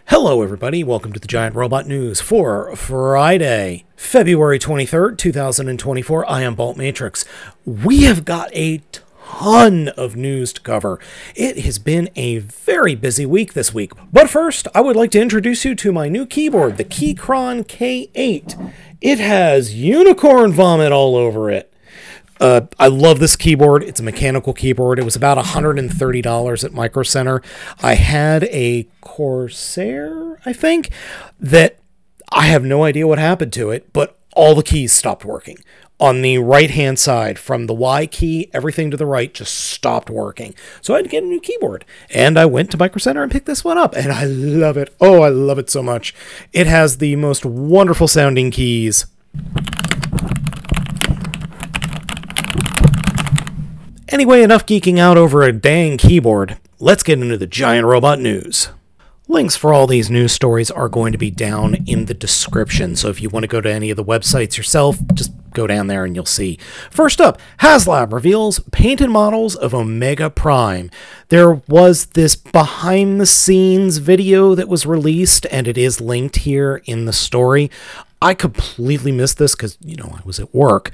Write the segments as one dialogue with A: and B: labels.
A: Hello everybody, welcome to the Giant Robot News for Friday, February 23rd, 2024. I am Baltmatrix. We have got a ton of news to cover. It has been a very busy week this week. But first, I would like to introduce you to my new keyboard, the Keychron K8. It has unicorn vomit all over it. I love this keyboard. It's a mechanical keyboard. It was about $130 at Micro Center. I had a Corsair, I think, that I have no idea what happened to it, but all the keys stopped working. On the right-hand side, from the Y key, everything to the right just stopped working. So I had to get a new keyboard. And I went to Micro Center and picked this one up, and I love it. Oh, I love it so much. It has the most wonderful sounding keys. Anyway, enough geeking out over a dang keyboard. Let's get into the Giant Robot News. Links for all these news stories are going to be down in the description, so if you want to go to any of the websites yourself, just go down there and you'll see. First up, HasLab reveals painted models of Omega Prime. There was this behind-the-scenes video that was released, and it is linked here in the story. I completely missed this because, I was at work.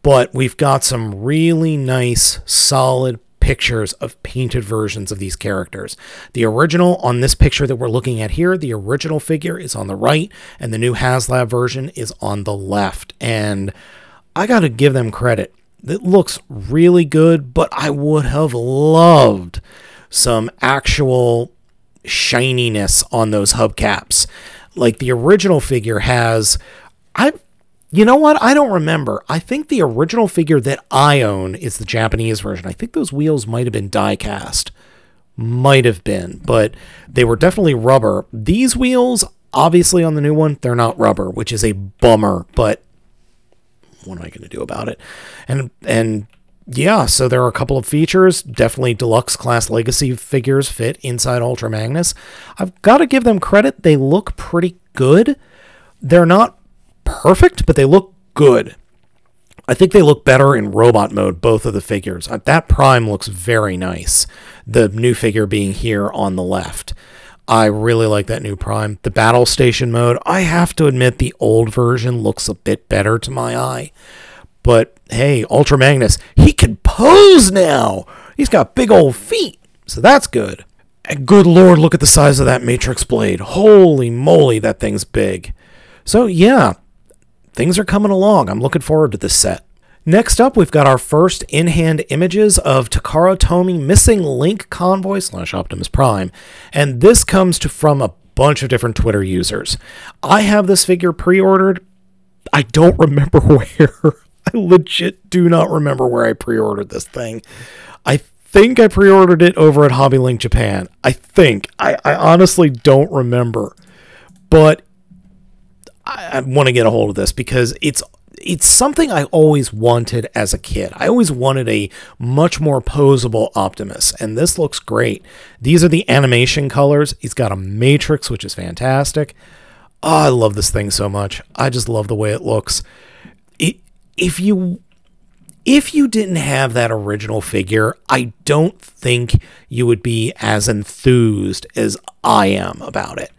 A: But we've got some really nice, solid pictures of painted versions of these characters. The original on this picture that we're looking at here, the original figure is on the right, and the new HasLab version is on the left. And I got to give them credit. It looks really good, but I would have loved some actual shininess on those hubcaps. Like the original figure has... You know what? I don't remember. I think the original figure that I own is the Japanese version. I think those wheels might have been die cast. Might have been, but they were definitely rubber. These wheels, obviously on the new one, they're not rubber, which is a bummer, but what am I going to do about it? And yeah, so there are a couple of features. Definitely deluxe class legacy figures fit inside Ultra Magnus. I've got to give them credit. They look pretty good. They're not perfect, but they look good. I think they look better in robot mode, both of the figures. That Prime looks very nice. The new figure being here on the left. I really like that new Prime. The battle station mode, I have to admit the old version looks a bit better to my eye. But hey, Ultra Magnus, he can pose now. He's got big old feet, so that's good. And good lord, look at the size of that Matrix blade. Holy moly, that thing's big. So yeah, things are coming along. I'm looking forward to this set. Next up, we've got our first in-hand images of Takara Tomy Missing Link Convoy / Optimus Prime, and this comes from a bunch of different Twitter users. I have this figure pre-ordered. I don't remember where. I legit do not remember where I pre-ordered this thing. I think I pre-ordered it over at HobbyLink Japan. I think. I honestly don't remember. But I want to get a hold of this because it's something I always wanted as a kid. I always wanted a much more posable Optimus, and this looks great. These are the animation colors. He's got a Matrix, which is fantastic. Oh, I love this thing so much. I just love the way it looks. If you didn't have that original figure, I don't think you would be as enthused as I am about it.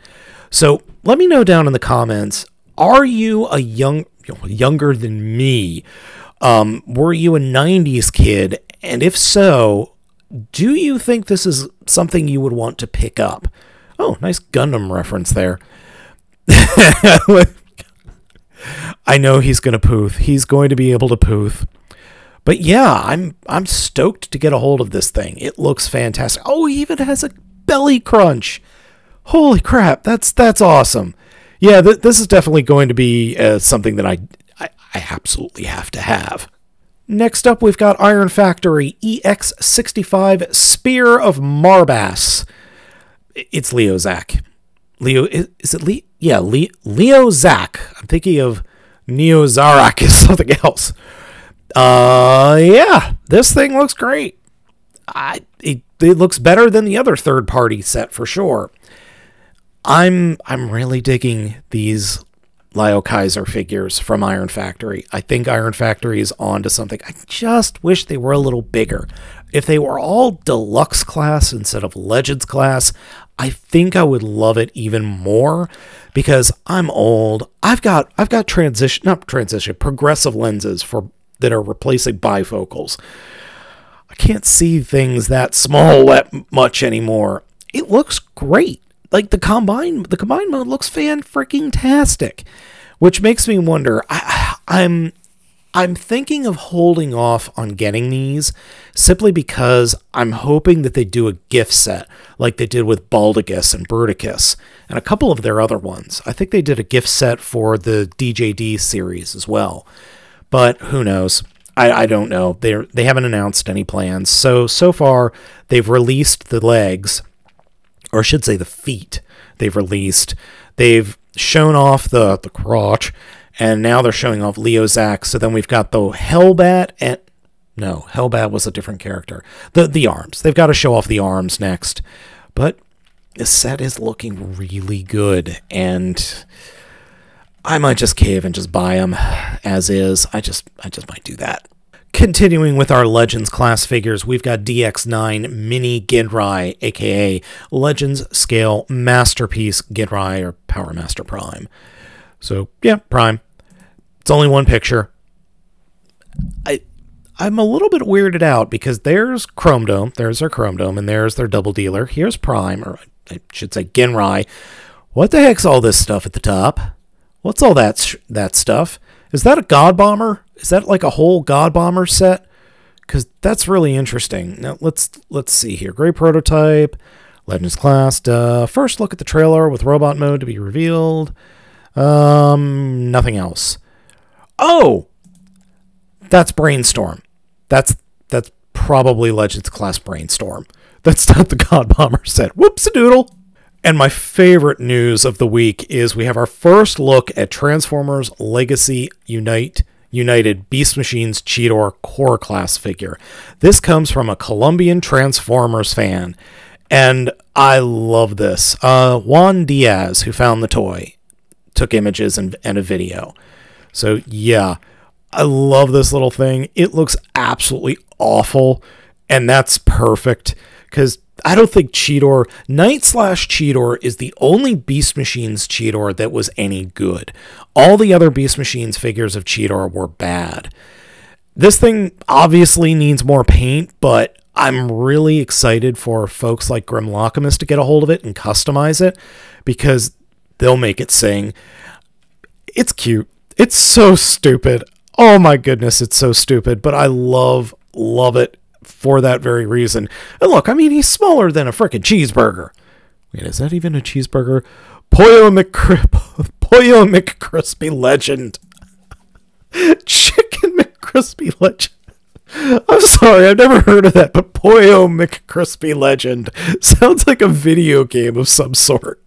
A: So let me know down in the comments. Are you younger than me? Were you a 90s kid? And if so, do you think this is something you would want to pick up? Oh, nice Gundam reference there. I know he's going to pooth. He's going to be able to pooth. But yeah, I'm stoked to get a hold of this thing. It looks fantastic. Oh, he even has a belly crunch. Holy crap, that's awesome. Yeah, this is definitely going to be something that I absolutely have to have. Next up, we've got Iron Factory EX65 Spear of Marbass. It's Leo Zach. Is it Leo? Yeah, Leo Zach. I'm thinking of Neo Zarak as something else. Yeah, this thing looks great. It looks better than the other third-party set for sure. I'm really digging these Leo Kaiser figures from Iron Factory. I think Iron Factory is on to something. I just wish they were a little bigger. If they were all deluxe class instead of Legends class, I think I would love it even more because I'm old. I've got progressive lenses that are replacing bifocals. I can't see things that small that much anymore. It looks great. Like the combine mode looks fan-freaking-tastic, which makes me wonder. I'm thinking of holding off on getting these simply because I'm hoping that they do a gift set like they did with Baldagus and Bruticus and a couple of their other ones. I think they did a gift set for the DJD series as well, but who knows? I don't know. They haven't announced any plans. So far, they've released the legs, or I should say the feet. They've shown off the crotch, and now they're showing off Leo Zach. So then we've got the Hellbat, and no, Hellbat was a different character. The arms. They've got to show off the arms next. But this set is looking really good, and I might just cave and just buy them as is. I just might do that. Continuing with our Legends class figures, we've got DX9 Mini Gidrai, aka Legends Scale Masterpiece Gidrai, or Power Master Prime. So, yeah, Prime. It's only one picture. I'm a little bit weirded out because there's Chrome Dome, there's their Chrome Dome, and there's their double dealer. Here's Prime, or I should say Gidrai. What the heck's all this stuff at the top? What's all that stuff? Is that a God Bomber? Is that like a whole God Bomber set? Because that's really interesting. Now, let's see here. Great prototype. Legends class. First look at the trailer with robot mode to be revealed. Nothing else. Oh! That's Brainstorm. That's probably Legends class Brainstorm. That's not the God Bomber set. Whoops-a-doodle! And my favorite news of the week is we have our first look at Transformers Legacy United Beast Machines Cheetor Core Class figure. This comes from a Colombian Transformers fan, and I love this. Juan Diaz, who found the toy, took images and a video. So yeah, I love this little thing. It looks absolutely awful, and that's perfect, because I don't think Knight/Cheetor is the only Beast Machines Cheetor that was any good. All the other Beast Machines figures of Cheetor were bad. This thing obviously needs more paint, but I'm really excited for folks like Grim Lockemus to get a hold of it and customize it, because they'll make it sing. It's cute. It's so stupid. Oh my goodness, it's so stupid, but I love it for that very reason. And look, I mean, he's smaller than a frickin' cheeseburger. Wait, is that even a cheeseburger? Pollo McCrispy Legend. Chicken McCrispy Legend. I'm sorry, I've never heard of that, but Pollo McCrispy Legend sounds like a video game of some sort.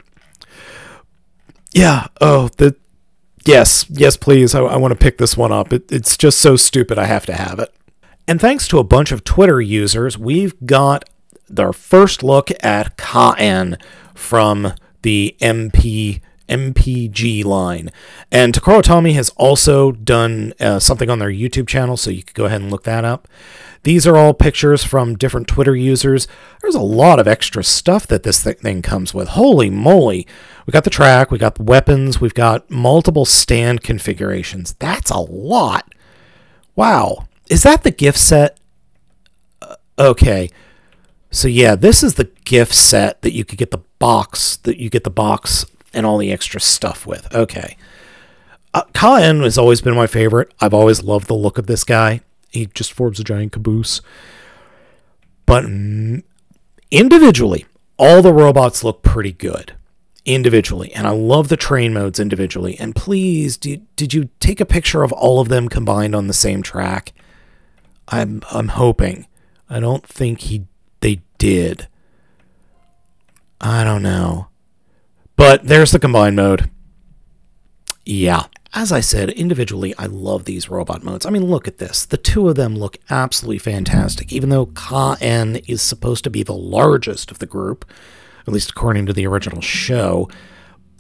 A: Yeah, yes, please, I want to pick this one up. It's just so stupid, I have to have it. And thanks to a bunch of Twitter users, we've got our first look at Ka-En from the MPG line. And Takaro Tommy has also done something on their YouTube channel, so you could go ahead and look that up. These are all pictures from different Twitter users. There's a lot of extra stuff that this thing comes with. Holy moly. We got the track, we got the weapons, we've got multiple stand configurations. That's a lot. Wow. Is that the gift set? Okay. So yeah, this is the gift set that you could get the box, and all the extra stuff with. Okay. Ka-En has always been my favorite. I've always loved the look of this guy. He just forms a giant caboose. But individually, all the robots look pretty good. Individually. And I love the train modes individually. And please, did you take a picture of all of them combined on the same track? I'm hoping. I don't think they did. I don't know. But there's the combined mode. Yeah. As I said, individually, I love these robot modes. I mean, look at this. The two of them look absolutely fantastic, even though Ka-En is supposed to be the largest of the group, at least according to the original show.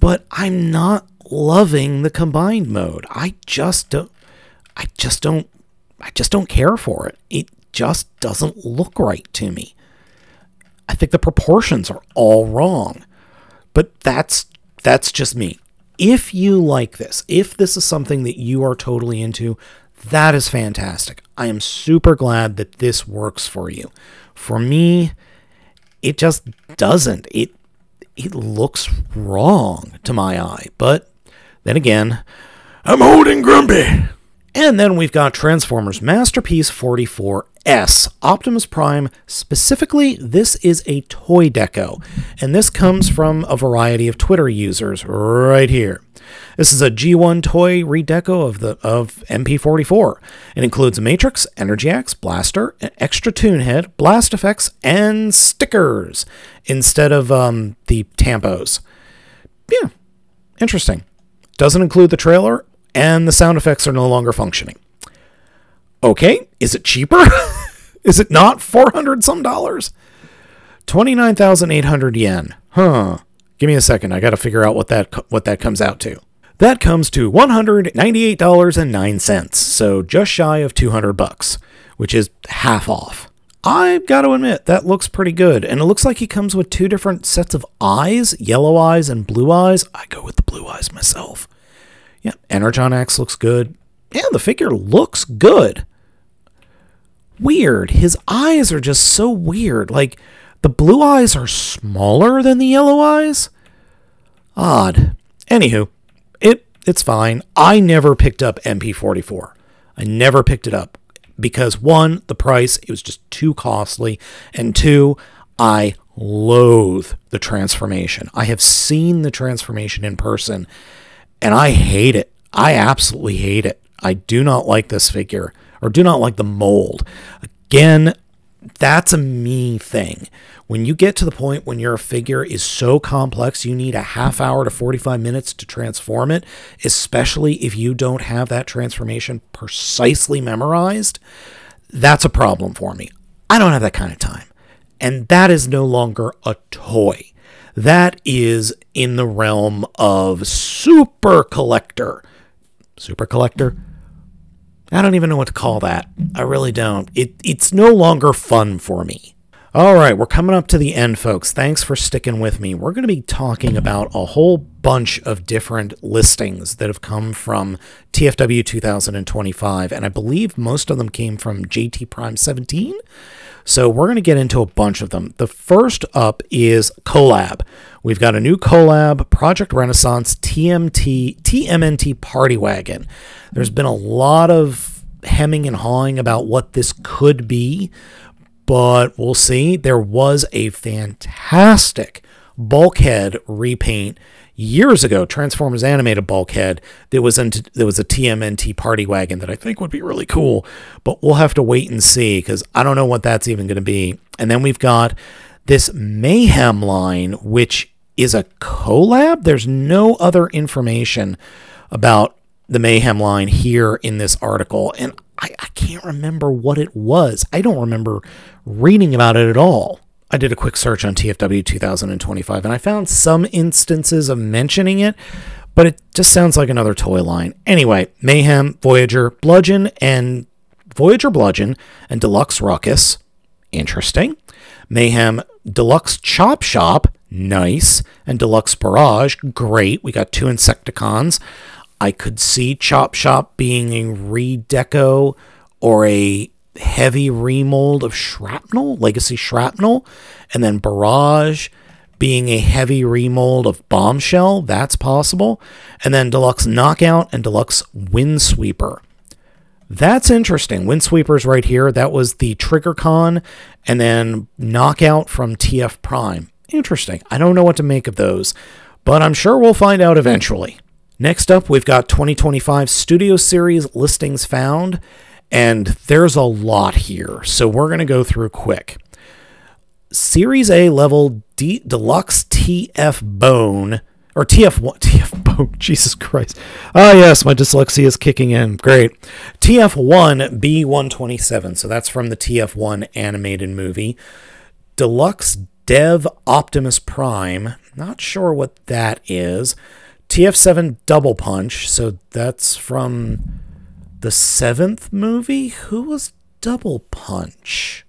A: But I'm not loving the combined mode. I just don't care for it. It just doesn't look right to me. I think the proportions are all wrong. But that's just me. If you like this, if this is something that you are totally into, that is fantastic. I am super glad that this works for you. For me, it just doesn't. It looks wrong to my eye. But then again, I'm old and grumpy. And then we've got Transformers Masterpiece 44S, Optimus Prime. Specifically, this is a toy deco, and this comes from a variety of Twitter users right here. This is a G1 toy redeco of MP44. It includes a Matrix, Energy Axe, Blaster, an extra tune head, blast effects, and stickers instead of the tampos. Yeah, interesting. Doesn't include the trailer, and the sound effects are no longer functioning. Okay, is it cheaper? Is it not $400 some? 29,800 yen. Huh. Give me a second. I got to figure out what that comes out to. That comes to $198.09, so just shy of $200, which is half off. I've got to admit, that looks pretty good, and it looks like he comes with two different sets of eyes, yellow eyes and blue eyes. I go with the blue eyes myself. Yeah, Energon Axe looks good. Yeah, the figure looks good. Weird. His eyes are just so weird. Like, the blue eyes are smaller than the yellow eyes. Odd. Anywho, it's fine. I never picked up MP44. I never picked it up. Because, one, the price, it was just too costly. And two, I loathe the transformation. I have seen the transformation in person, and I hate it. I absolutely hate it. I do not like this figure, or do not like the mold. Again, that's a me thing. When you get to the point when your figure is so complex, you need a half hour to 45 minutes to transform it, especially if you don't have that transformation precisely memorized, that's a problem for me. I don't have that kind of time. And that is no longer a toy. That is in the realm of super collector. Super collector? I don't even know what to call that. I really don't. It's no longer fun for me. All right, we're coming up to the end, folks. Thanks for sticking with me. We're going to be talking about a whole bunch of different listings that have come from TFW 2025, and I believe most of them came from JT Prime 17. So we're going to get into a bunch of them. The first up is collab. We've got a new collab, Project Renaissance TMNT Party Wagon. There's been a lot of hemming and hawing about what this could be, but we'll see. There was a fantastic Bulkhead repaint years ago, Transformers animated Bulkhead. There was a TMNT Party Wagon that I think would be really cool, but we'll have to wait and see because I don't know what that's even going to be. And then we've got this Mayhem line, which is a collab. There's no other information about the Mayhem line here in this article, and I can't remember what it was. I don't remember reading about it at all. I did a quick search on TFW 2025, and I found some instances of mentioning it, but it just sounds like another toy line. Anyway, Mayhem, Voyager Bludgeon, and Deluxe Ruckus. Interesting. Mayhem Deluxe Chop Shop. Nice. And Deluxe Barrage. Great. We got two Insecticons. I could see Chop Shop being a redeco or a heavy remold of Shrapnel, Legacy Shrapnel, and then Barrage being a heavy remold of Bombshell. That's possible. And then Deluxe Knockout and Deluxe Windsweeper. That's interesting. Windsweeper's right here. That was the TriggerCon, and then Knockout from TF Prime. Interesting. I don't know what to make of those, but I'm sure we'll find out eventually. Next up, we've got 2025 Studio Series listings found, and there's a lot here, so we're going to go through quick. Series A level Deluxe TF Bone, or TF Bone, Jesus Christ. Ah, yes, my dyslexia is kicking in. Great. TF1 B127, so that's from the TF1 animated movie. Deluxe Dev Optimus Prime, not sure what that is. TF7 Double Punch, so that's from the 7th movie? Who was Double Punch?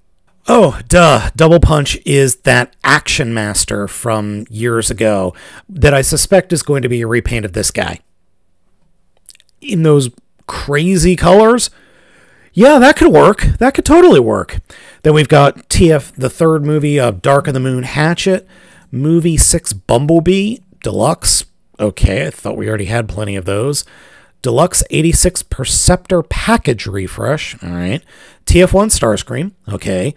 A: Oh, duh. Double Punch is that Action Master from years ago that I suspect is going to be a repaint of this guy. In those crazy colors. Yeah, that could work. That could totally work. Then we've got TF, the third movie of Dark of the Moon Hatchet, Movie 6 Bumblebee, Deluxe. Okay, I thought we already had plenty of those. Deluxe 86 Perceptor Package Refresh. All right. TF1 Starscream. Okay.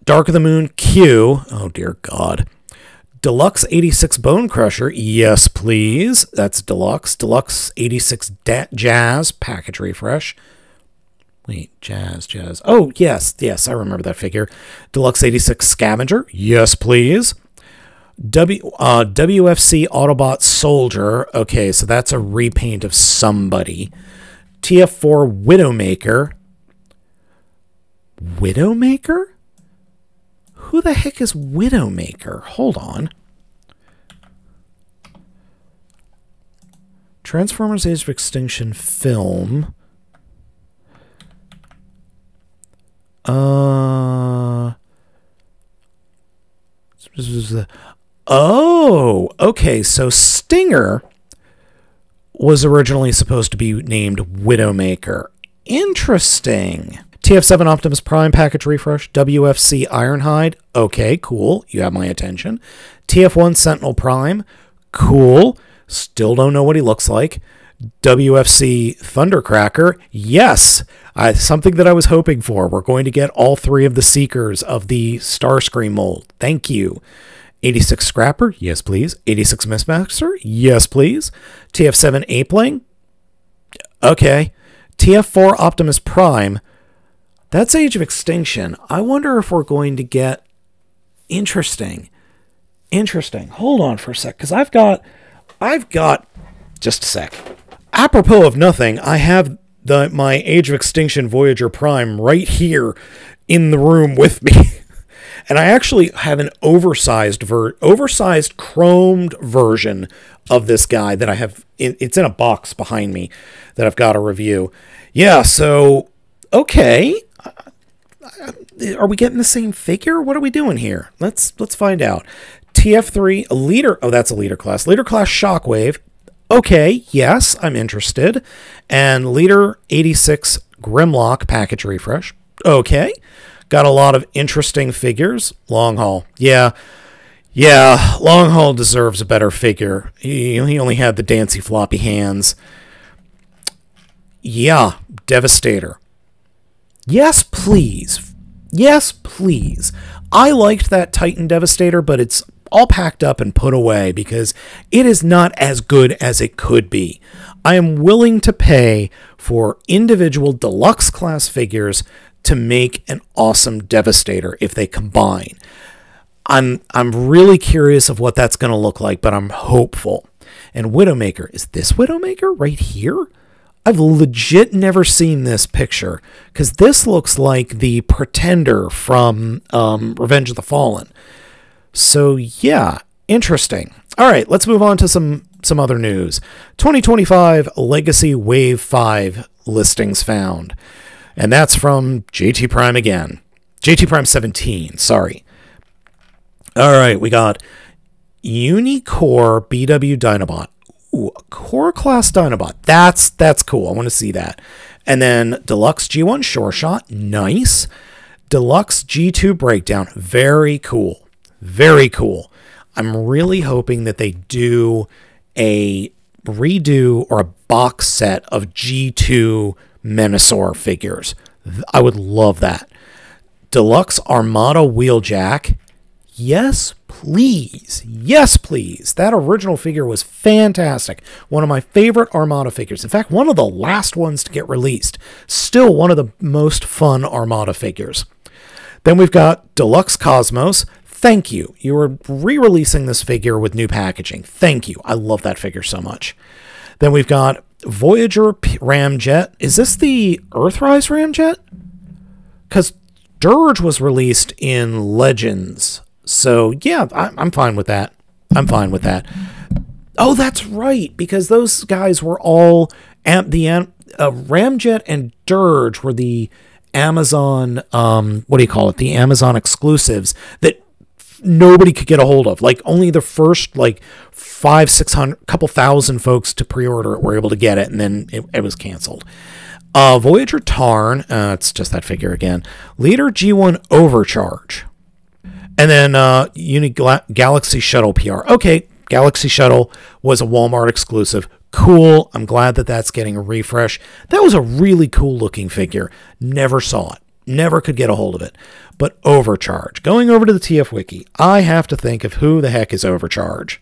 A: Dark of the Moon Q. Oh, dear God. Deluxe 86 Bone Crusher. Yes, please. That's Deluxe. Deluxe 86 Jazz Package Refresh. Wait, Jazz. Oh, yes, I remember that figure. Deluxe 86 Scavenger. Yes, please. WFC Autobot Soldier. Okay, so that's a repaint of somebody. TF4 Widowmaker. Widowmaker? Who the heck is Widowmaker? Hold on. Transformers Age of Extinction film. Oh, okay, so Stinger was originally supposed to be named Widowmaker. Interesting. TF7 Optimus Prime Package Refresh, WFC Ironhide. Okay, cool. You have my attention. TF1 Sentinel Prime. Cool. Still don't know what he looks like. WFC Thundercracker. Yes, something that I was hoping for. We're going to get all three of the Seekers of the Starscream mold. Thank you. 86 Scrapper. Yes, please. 86 Mistmaster. Yes, please. TF7 Apeling. Okay. TF4 Optimus Prime. That's Age of Extinction. I wonder if we're going to get... Interesting. Hold on for a sec, because I've got... Just a sec. Apropos of nothing, I have my Age of Extinction Voyager Prime right here in the room with me. And I actually have an oversized chromed version of this guy that I have. It's in a box behind me that I've got to review. Yeah, so, okay. Are we getting the same figure? What are we doing here? Let's find out. TF3, a leader. Oh, that's a leader class. Leader class Shockwave. Okay, yes, I'm interested. And Leader 86 Grimlock Package Refresh. Okay. Got a lot of interesting figures. Long Haul. Yeah, Long Haul deserves a better figure. He only had the dancy floppy hands. Yeah, Devastator. Yes, please. Yes, please. I liked that Titan Devastator, but it's all packed up and put away because it is not as good as it could be. I am willing to pay for individual deluxe class figures to make an awesome Devastator if they combine. I'm really curious of what that's going to look like, but I'm hopeful. And Widowmaker, is this Widowmaker right here? I've legit never seen this picture because this looks like the Pretender from Revenge of the Fallen. So yeah, interesting. All right, let's move on to some other news. 2025 Legacy Wave 5 listings found. And that's from JT Prime again. JT Prime 17, sorry. All right, we got Unicore BW Dinobot. Ooh, a core class Dinobot. That's cool. I want to see that. And then Deluxe G1 Sure Shot. Nice. Deluxe G2 Breakdown. Very cool. Very cool. I'm really hoping that they do a redo or a box set of G2 Menasor figures. I would love that. Deluxe Armada Wheeljack. Yes, please. Yes, please. That original figure was fantastic. One of my favorite Armada figures. In fact, one of the last ones to get released. Still one of the most fun Armada figures. Then we've got Deluxe Cosmos. Thank you. You are re-releasing this figure with new packaging. Thank you. I love that figure so much. Then we've got Voyager Ramjet. Is this the Earthrise Ramjet? Because Dirge was released in Legends. So, yeah, I'm fine with that. I'm fine with that. Oh, that's right, because those guys were all... Ramjet and Dirge were the Amazon, what do you call it? The Amazon exclusives that nobody could get a hold of. Like only the first like 500, 600, couple thousand folks to pre-order it were able to get it, and then it was canceled. Voyager Tarn, it's just that figure again. Leader G1 Overcharge. And then Galaxy Shuttle PR. Okay, Galaxy Shuttle was a Walmart exclusive. Cool. I'm glad that that's getting a refresh. That was a really cool looking figure. Never saw it. Never could get a hold of it. But Overcharge. Going over to the TF Wiki, I have to think of who the heck is Overcharge.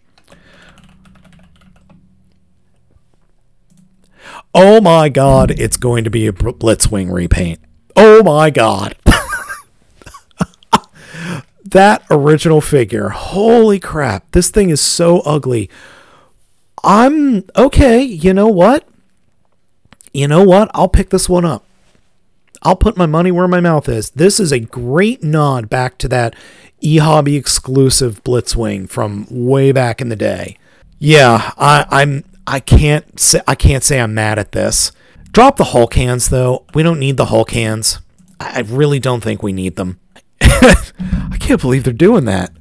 A: Oh my god, it's going to be a Blitzwing repaint. Oh my god. That original figure, holy crap, this thing is so ugly. I'm okay, you know what? I'll pick this one up. I'll put my money where my mouth is. This is a great nod back to that eHobby exclusive Blitzwing from way back in the day. Yeah, I can't say I'm mad at this. Drop the Hulk hands though. We don't need the Hulk hands. I really don't think we need them. I can't believe they're doing that.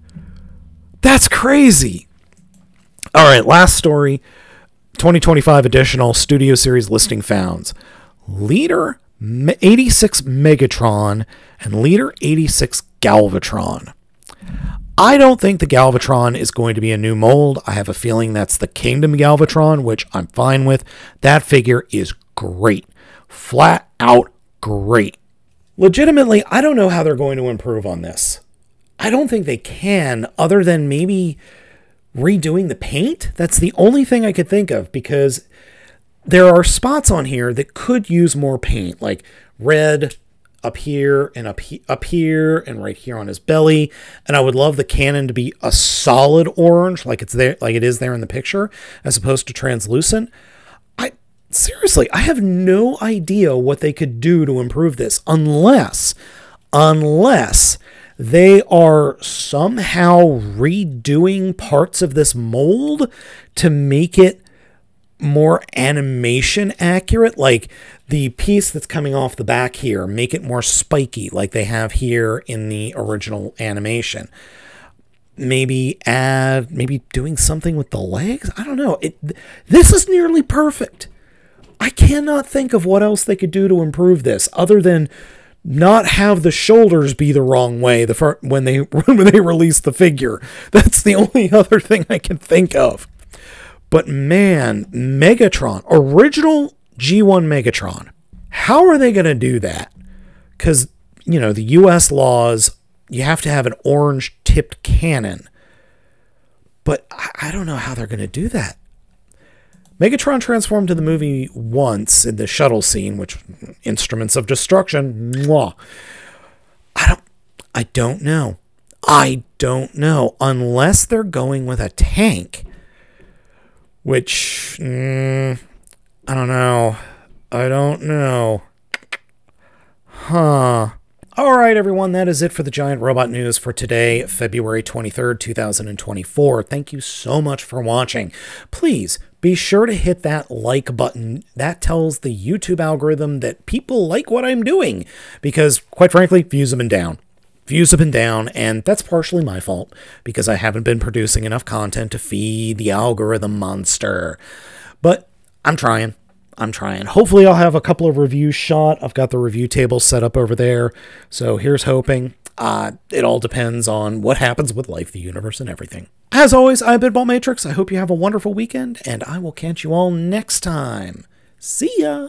A: That's crazy. All right, last story. 2025 additional Studio Series listing founds. Leader 86 Megatron and Leader 86 Galvatron. I don't think the Galvatron is going to be a new mold. I have a feeling that's the Kingdom Galvatron, which I'm fine with. That figure is great. Flat out great. Legitimately, I don't know how they're going to improve on this. I don't think they can, other than maybe redoing the paint. That's the only thing I could think of, because there are spots on here that could use more paint, like red up here and up here and right here on his belly. And I would love the cannon to be a solid orange, like it's there, like it is there in the picture, as opposed to translucent. Seriously, I have no idea what they could do to improve this, unless they are somehow redoing parts of this mold to make it more animation accurate, like the piece that's coming off the back here, make it more spiky like they have here in the original animation. Maybe doing something with the legs. I don't know. This is nearly perfect. I cannot think of what else they could do to improve this other than not have the shoulders be the wrong way when they release the figure. That's the only other thing I can think of. But man, Megatron, original G1 Megatron, how are they going to do that? Because, the US laws, you have to have an orange tipped cannon. But I don't know how they're going to do that. Megatron transformed to the movie once in the shuttle scene, which Instruments of Destruction. Mwah. I don't know. Unless they're going with a tank, which I don't know. Huh. All right, everyone, that is it for the Giant Robot News for today, February 23rd, 2024. Thank you so much for watching. Please be sure to hit that like button. That tells the YouTube algorithm that people like what I'm doing, because, quite frankly, views have been down. And that's partially my fault, because I haven't been producing enough content to feed the algorithm monster. But I'm trying. Hopefully I'll have a couple of reviews shot. I've got the review table set up over there. So here's hoping. It all depends on what happens with life, the universe, and everything. As always, I've been Baltmatrix. I hope you have a wonderful weekend, and I will catch you all next time. See ya!